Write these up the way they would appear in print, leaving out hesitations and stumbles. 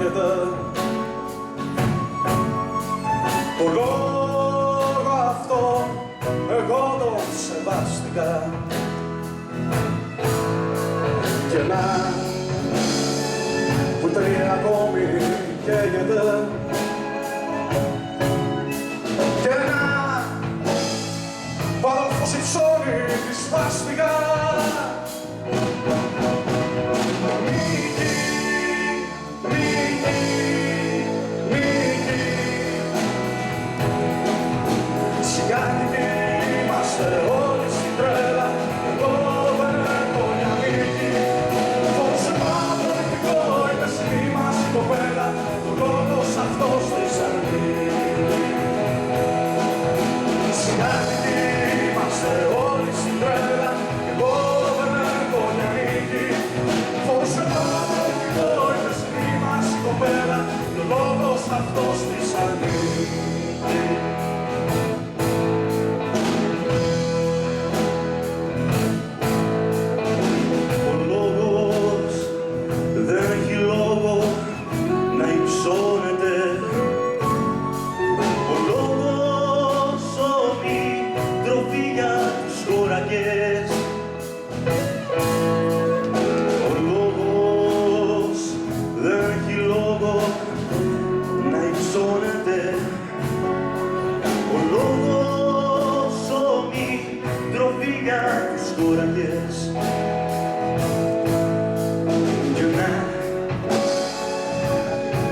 καίγεται. Το λόγο αυτό εγώ τον σεβάστηκα. Και να που η τρία ακόμη καίγεται. Και να παρόλφος υψώνει τη σβάστηκα. Αυτός της ανήκει. Ο λόγος δεν έχει λόγο να υψώνεται. Ο λόγος σώμη τροφή για τους χωρακές. Ο λόγος δεν έχει λόγο να υψώνεται. Ο λόγος σώμη τροφή για τους χωρακές. Και να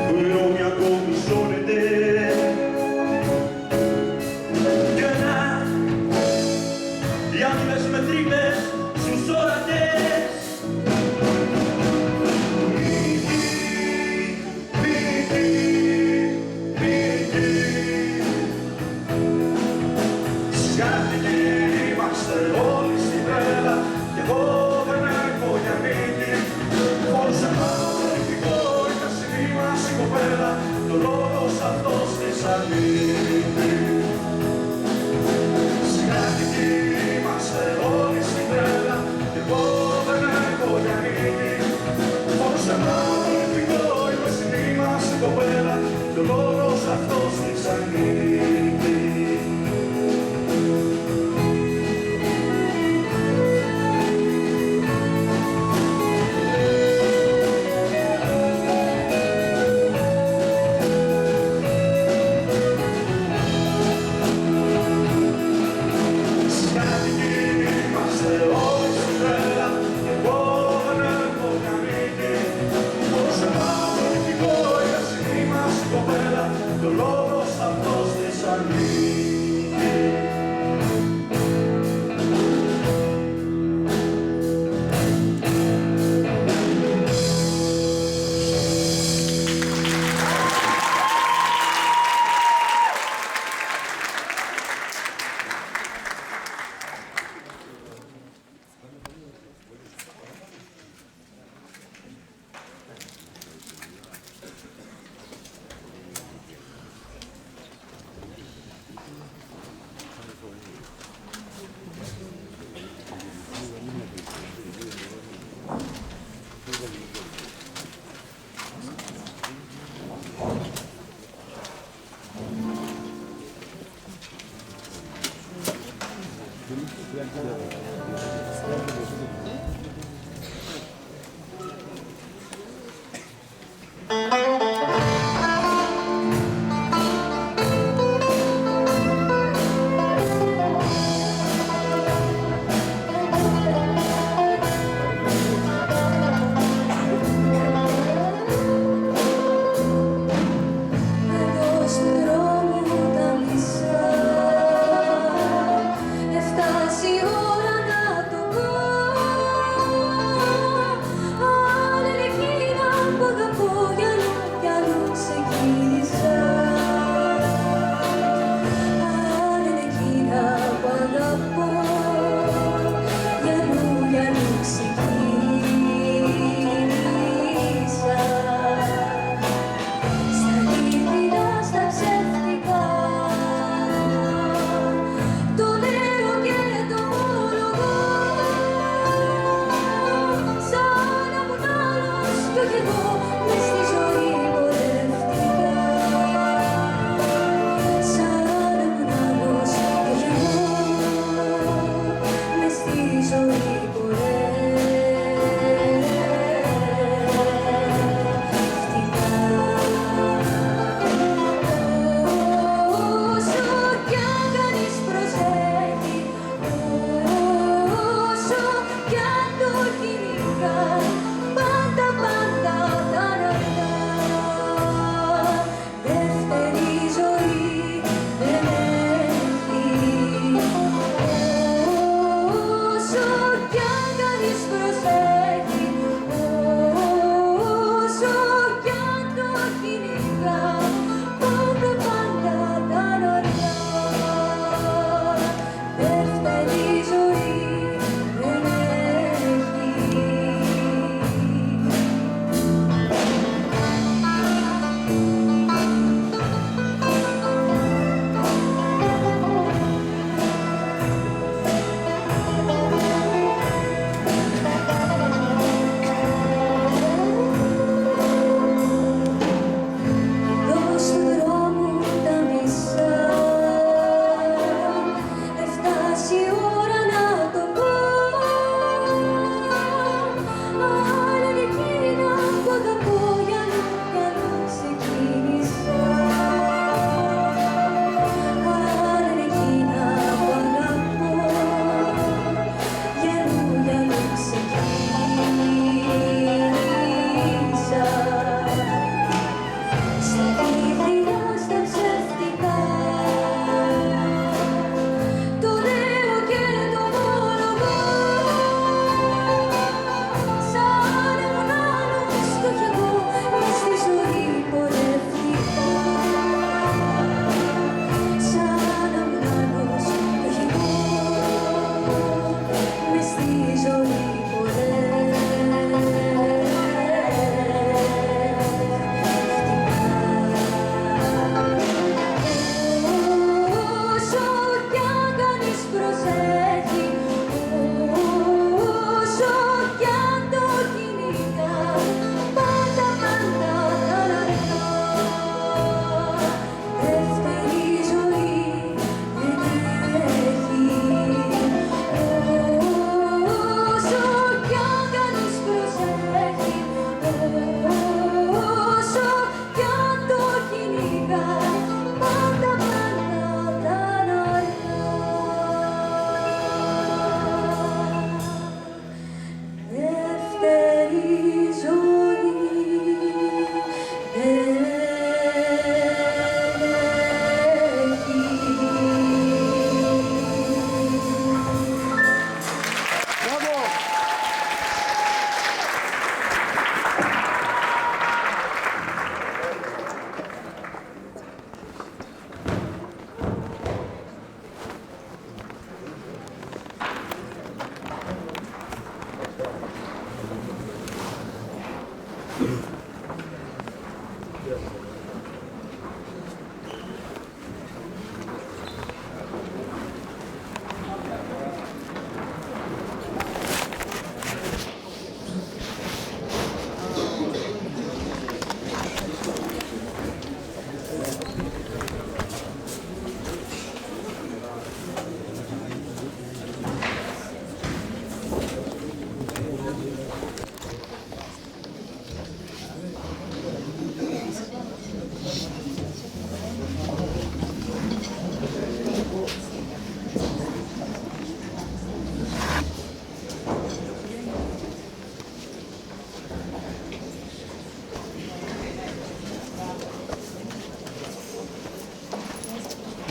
που η Ρώμη ακόμη σώνεται. Και να οι άμυνες με τρύπες στους όρακες. Ο λόγος αυτός της ανήκει. Συγκάτοικοι είμαστε όλοι στην τρέλα κι εγώ δεν έχω για νίκη. Μόνο σε μάλλον πολιτικό είμαι συνήμα στην κοπέλα κι ο λόγος αυτός της ανήκει. Ο λόγος αυτός της ανήκει. Αγαπώ για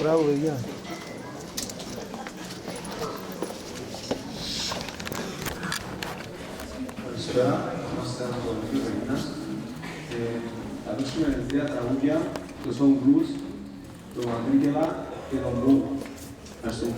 Μπράβο, παιδιά. Καλησπέρα, είμαστε από το Λυκείο Βεγίνας και θα δείξουμε τρία τραγούδια του Song Blues, τον Αντρίκελα και τον Μπού. Ευχαριστούμε.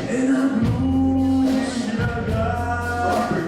Ένα μπλουζ στην αγάπη,